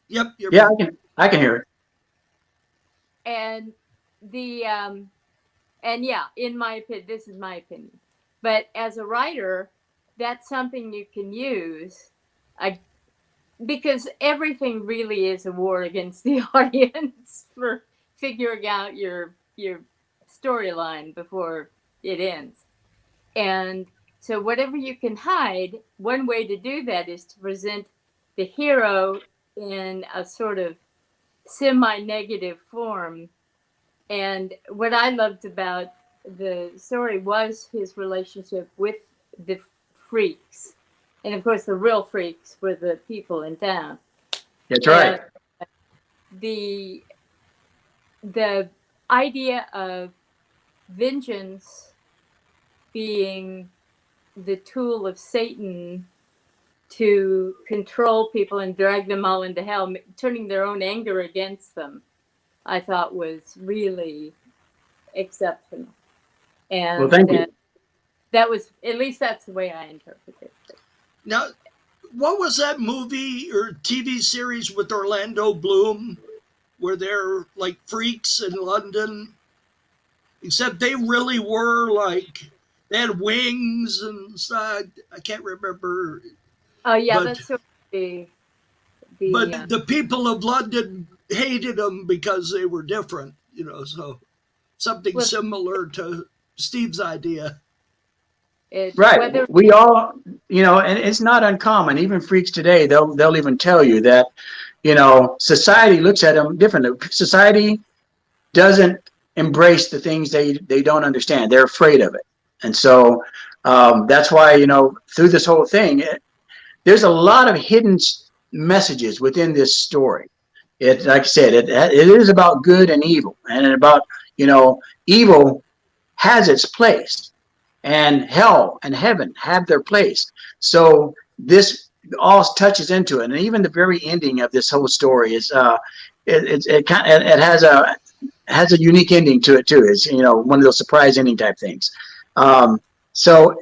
Yep, you're Yeah, back. I can hear it. And the and yeah, in my opinion, this is my opinion. But as a writer, that's something you can use. I because everything really is a war against the audience for figuring out your storyline before it ends. And so whatever you can hide, one way to do that is to present the hero in a sort of semi-negative form. And what I loved about the story was his relationship with the freaks. And of course, the real freaks were the people in town. That's right. And the the idea of vengeance being the tool of Satan to control people and drag them all into hell, turning their own anger against them, I thought was really exceptional. Well, And thank you. that was, at least that's the way I interpreted it. Now, what was that movie or TV series with Orlando Bloom where they're like freaks in London? Except they really were like they had wings and stuff. I can't remember, Oh, yeah, but that's sort of but the the people of London hated them because they were different. So something well, similar to Steve's idea. Right. whether, We all, and it's not uncommon. Even freaks today, they'll even tell you that, society looks at them differently. Society doesn't embrace the things they don't understand. They're afraid of it, and so that's why through this whole thing, there's a lot of hidden messages within this story. It, like I said, it is about good and evil, and about evil has its place, and hell and heaven have their place. So this all touches into it, and even the very ending of this whole story is it has a unique ending to it too. It's one of those surprise ending type things. So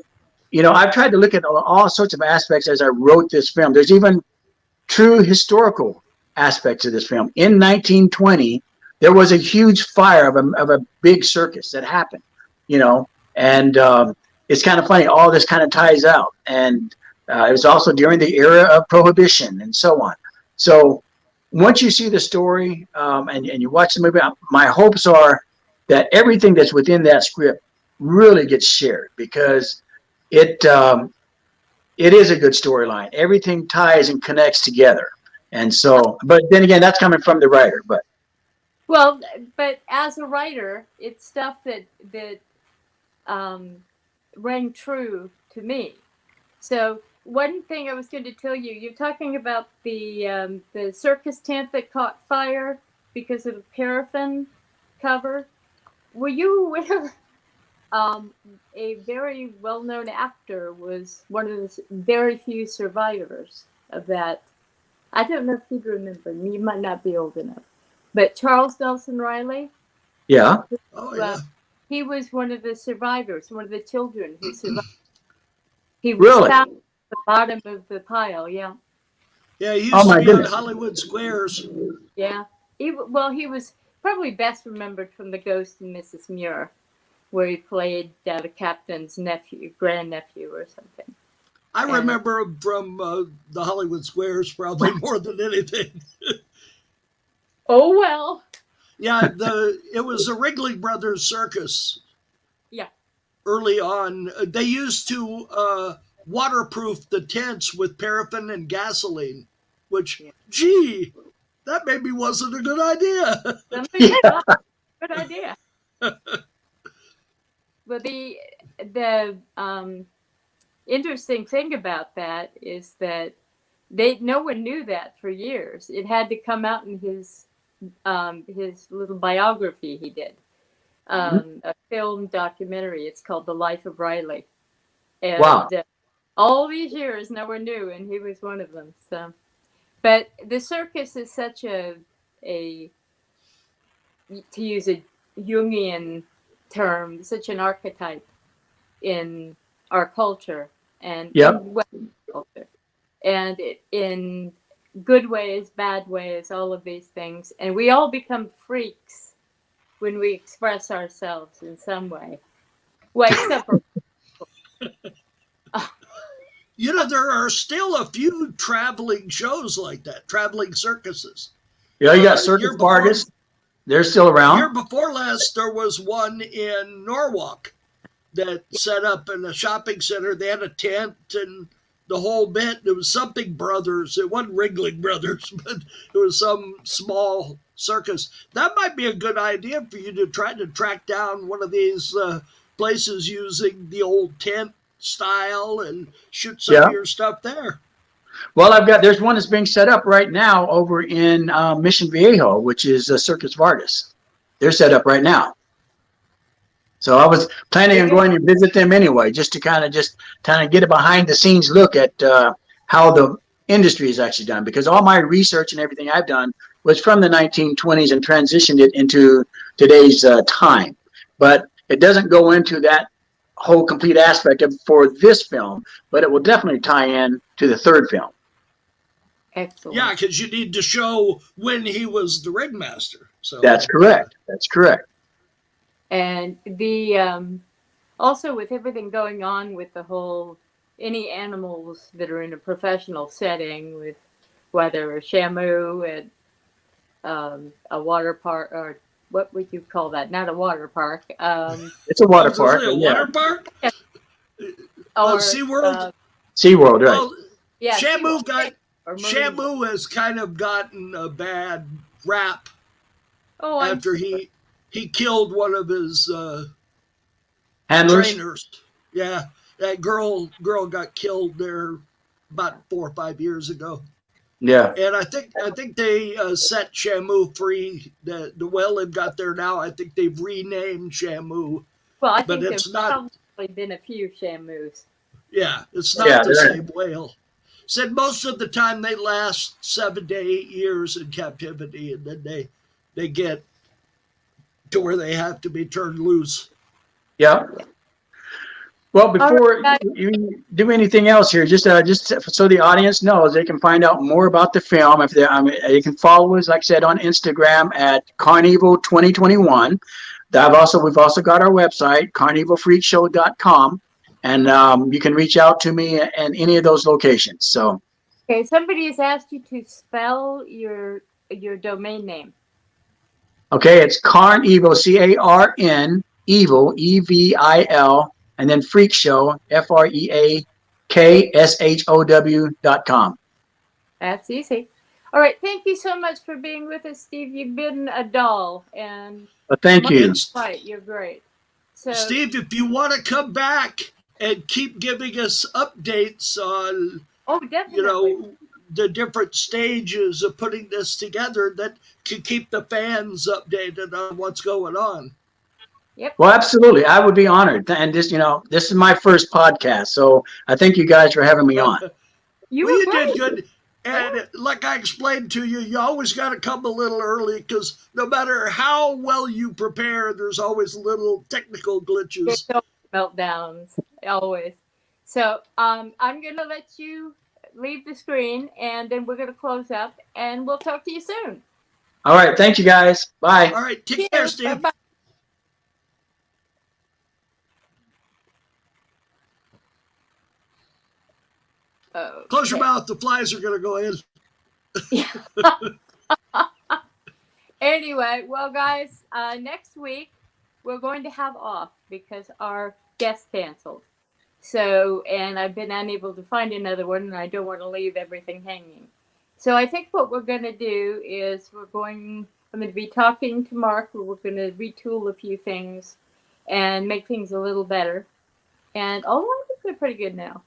I've tried to look at all sorts of aspects as I wrote this film. There's even true historical aspects of this film. In 1920, there was a huge fire of a big circus that happened, and it's kind of funny. All this kind of ties out, and it was also during the era of Prohibition and so on. So once you see the story and you watch the movie, my hopes are that everything that's within that script really gets shared, because it is a good storyline. Everything ties and connects together. And so, but then again, that's coming from the writer. But well, but as a writer, it's stuff that um, rang true to me. So one thing I was going to tell you, you're talking about the circus tent that caught fire because of a paraffin cover. Were you aware? A very well-known actor was one of the very few survivors of that. I don't know if you'd remember. You might not be old enough, but Charles Nelson Riley. yeah, Oh Well, yeah, he was one of the survivors, one of the children who survived. He was really? found at the bottom of the pile. Yeah, yeah. He Oh used to my be on goodness. Hollywood Squares. yeah. He was probably best remembered from The Ghost and Mrs. Muir, where he played the captain's nephew, grandnephew, or something. I And remember him from the Hollywood Squares probably more than anything. oh well, Yeah, it was the Wrigley Brothers Circus yeah. early on. They used to waterproof the tents with paraffin and gasoline, which, Yeah. gee, that maybe wasn't a good idea. Something Yeah. like that. Good idea. But the interesting thing about that is that no one knew that for years. It had to come out in his little biography he did, a film documentary. It's called The Life of Riley, Wow. and all these years no one knew, and he was one of them. So, but the circus is such a to use a Jungian term, such an archetype in our culture and Yep. in Western culture, and in good ways, bad ways, all of these things. And we all become freaks when we express ourselves in some way. Well, except for You know, there are still a few traveling shows like that, traveling circuses. Yeah, you got Year Circus before Vargas. They're still around. year before last, there was one in Norwalk that set up in a shopping center. They had a tent and the whole bit. It was something Brothers. It wasn't Ringling Brothers, but it was some small circus. That might be a good idea for you to try to track down one of these places using the old tent style and shoot some Yeah. of your stuff there. Well, there's one that's being set up right now over in Mission Viejo, which is Circus Vargas. They're set up right now. So I was planning on going to visit them anyway, just to kind of get a behind the scenes look at how the industry is actually done. Because all my research and everything I've done was from the 1920s and transitioned it into today's time. But it doesn't go into that whole complete aspect of for this film, but it will definitely tie in to the third film. excellent. Yeah, because you need to show when he was the ringmaster. So That's correct. That's correct. And the also with everything going on with the whole any animals that are in a professional setting, with whether a shamu at a water park, or what would you call that? Not a water park. It's a water was park. it a Yeah. water park? Or SeaWorld? SeaWorld, right. Well, yeah, Shamu SeaWorld. got Or Marine World. Shamu has kind of gotten a bad rap Oh, after he killed one of his Handlers. trainers. Yeah, that girl got killed there about 4 or 5 years ago, Yeah. and I think they set Shamu free. The well they've got there now, I think they've renamed Shamu, well, I but think it's there's not. probably been a few shamus. Yeah, it's Yeah, not the they're- same whale. Said most of the time they last 7 to 8 years in captivity, and then they get to where they have to be turned loose. Yeah. Well, before right, you do anything else here, just so the audience knows, they can find out more about the film. If they, they can follow us, like I said, on Instagram at CarnEvil 2021. We've also got our website, CarnEvilFreakshow.com, and you can reach out to me at any of those locations. So, okay, somebody has asked you to spell your domain name. okay, it's CarnEvil, CARN, Evil, EVIL, and then Freakshow, FREAKSHOW.com. That's easy. All right, thank you so much for being with us, Steve. You've been a doll, and Well, thank you. right, you're great. So, Steve, if you want to come back and keep giving us updates on, oh, definitely. you know, the different stages of putting this together, that could keep the fans updated on what's going on. Yep. Well, absolutely. I would be honored. And this is my first podcast. So I thank you guys for having me on. You did good. And like I explained to you, you always got to come a little early, because no matter how well you prepare, there's always little technical glitches. There's no meltdowns, always. So I'm going to let you leave the screen, and then we're going to close up, and we'll talk to you soon. All right. Thank you, guys. Bye. All right. Take care, Steve. Bye-bye. Close your mouth. The flies are going to go in. Anyway, well, guys, next week we're going to have off because our guest canceled. So, and I've been unable to find another one, and I don't want to leave everything hanging. So I think what we're going to do is I'm going to be talking to Mark. We're going to retool a few things and make things a little better. And although I think they're pretty good now.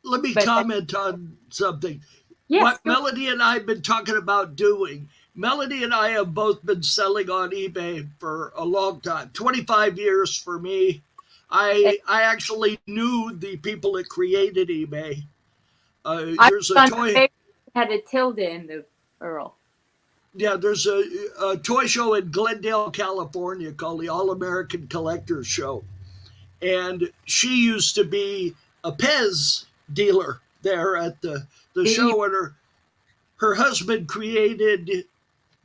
Let me But comment on something. yes, What Melody and I have been talking about doing. Melody and I have both been selling on eBay for a long time, 25 years for me. I actually knew the people that created eBay. I There's a found toy, it had a tilde in the Earl. yeah, there's a toy show in Glendale, California called the All American Collectors Show, and she used to be a Pez dealer there at the The show, and her husband created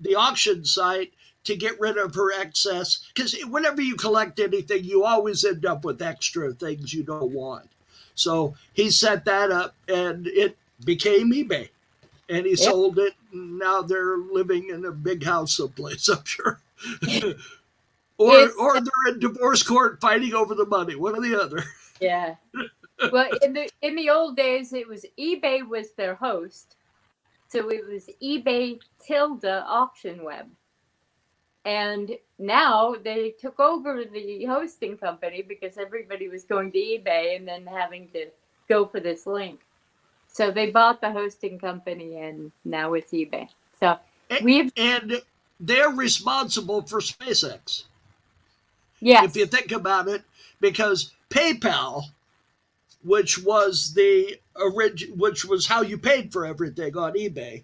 the auction site to get rid of her excess, because whenever you collect anything you always end up with extra things you don't want. So he set that up and it became eBay, and he Yep. sold it, and now they're living in a big house someplace, I'm sure. or It's or they're in divorce court fighting over the money, one or the other. yeah. Well, in the old days, it was eBay was their host, so it was eBay tilde auction web. And now they took over the hosting company because everybody was going to eBay and then having to go for this link. So they bought the hosting company and now it's eBay. So we've, And they're responsible for SpaceX, if you yes, think about it, because PayPal, which was the which was how you paid for everything on eBay,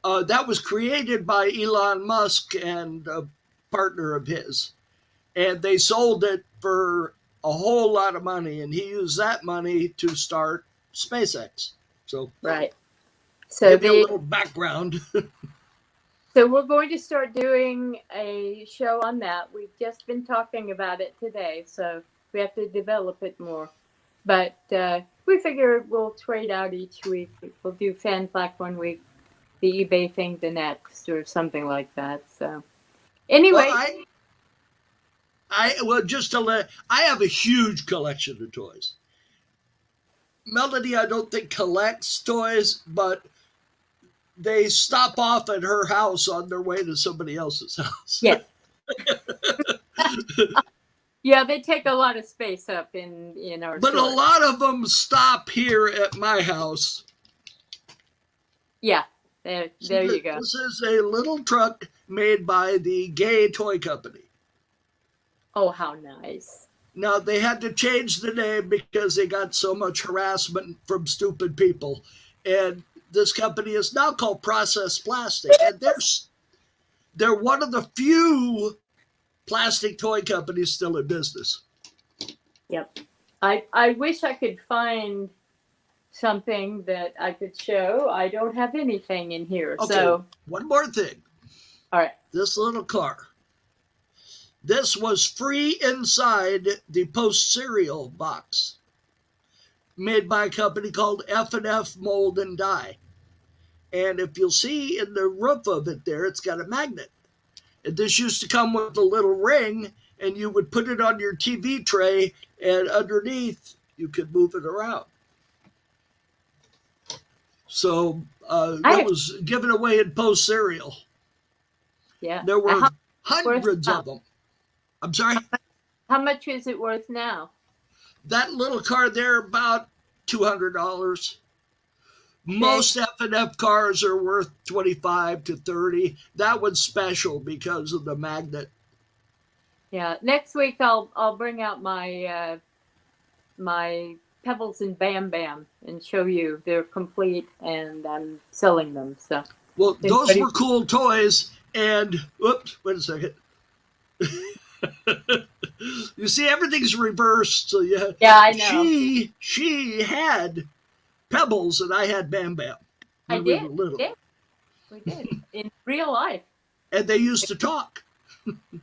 that was created by Elon Musk and a partner of his, and they sold it for a whole lot of money, and he used that money to start SpaceX. So, right. to So give you a they, little background. so we're going to start doing a show on that. We've just been talking about it today, so we have to develop it more. But we figure we'll trade out each week. We'll do Fan Flak one week, the eBay thing the next, or something like that. So Well, anyway, just to let, I have a huge collection of toys. Melody, I don't think collects toys, but they stop off at her house on their way to somebody else's house. yes. Yeah, they take a lot of space up in our But a store. lot of them stop here at my house. Yeah, there you go. This is a little truck made by the Gay Toy Company. Oh, how nice. Now, they had to change the name because they got so much harassment from stupid people. And this company is now called Process Plastic. And they're one of the few plastic toy companies still in business. Yep. I wish I could find something that I could show. I don't have anything in here. Okay, So, one more thing. all right. This little car. This was free inside the Post cereal box, made by a company called F&F Mold and Die. And if you'll see in the roof of it there, it's got a magnet. And this used to come with a little ring, and you would put it on your TV tray, and underneath you could move it around. So that was given away in Post cereal. Yeah. There were How hundreds worth of them. I'm sorry? How much is it worth now? That little car there, about $200. Most F&F cars are worth 25 to 30. That one's special because of the magnet. Yeah. Next week I'll bring out my my Pebbles and Bam Bam and show you they're complete and I'm selling them. So Well, those were cool toys. And whoops, wait a second. You see, everything's reversed. So yeah, I know. She had Pebbles and I had Bam Bam when we were little. We did in real life. And they used to talk.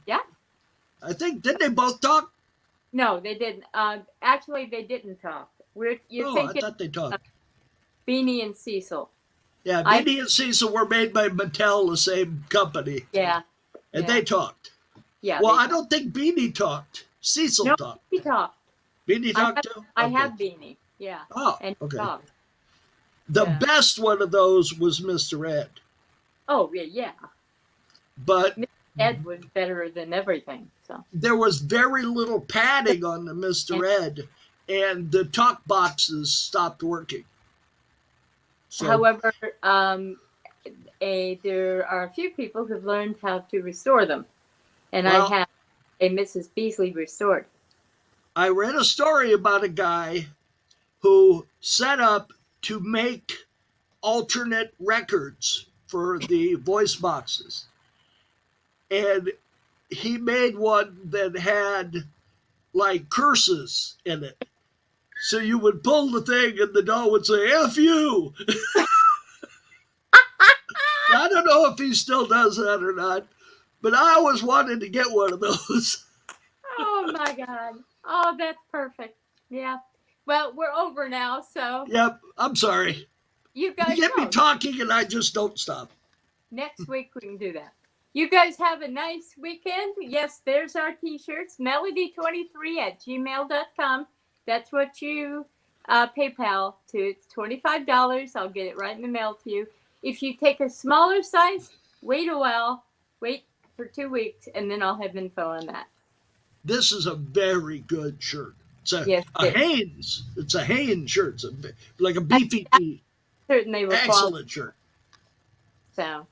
Yeah. I think, didn't they both talk? No, they didn't. Actually, they didn't talk. You're I thinking thought they talked. Beanie and Cecil. Yeah, Beanie and Cecil were made by Mattel, the same company. Yeah. And they talked. Yeah. Well, I don't think Beanie talked. Cecil talked. He talked. Beanie talk too? I Okay. have Beanie. Yeah. Oh, And okay. talked. The Yeah. best one of those was Mr. Ed. Oh yeah, yeah. But Mr. Ed was better than everything. So. there was very little padding on the Mr. Ed, and the talk boxes stopped working. So, However, there are a few people who've learned how to restore them, and I well, have a Mrs. Beasley restored. I read a story about a guy who set up to make alternate records for the voice boxes. And he made one that had like curses in it. So you would pull the thing and the doll would say, F you. I don't know if he still does that or not, but I always wanted to get one of those. Oh my God! Oh, that's perfect. Yeah. Well, we're over now, so Yep, I'm sorry. you You guys get me know. talking and I just don't stop. Next week we can do that. You guys have a nice weekend. Yes, there's our t-shirts. Melody23@gmail.com. That's what you PayPal to. It's $25. I'll get it right in the mail to you. If you take a smaller size, wait a while. Wait for 2 weeks, and then I'll have info on that. This is a very good shirt. It's Yes, a Hanes. It's a Hanes shirt. It's like a beefy tee. certainly will qualify. Excellent shirt. So,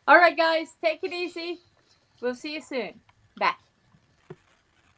all right, guys, take it easy. We'll see you soon.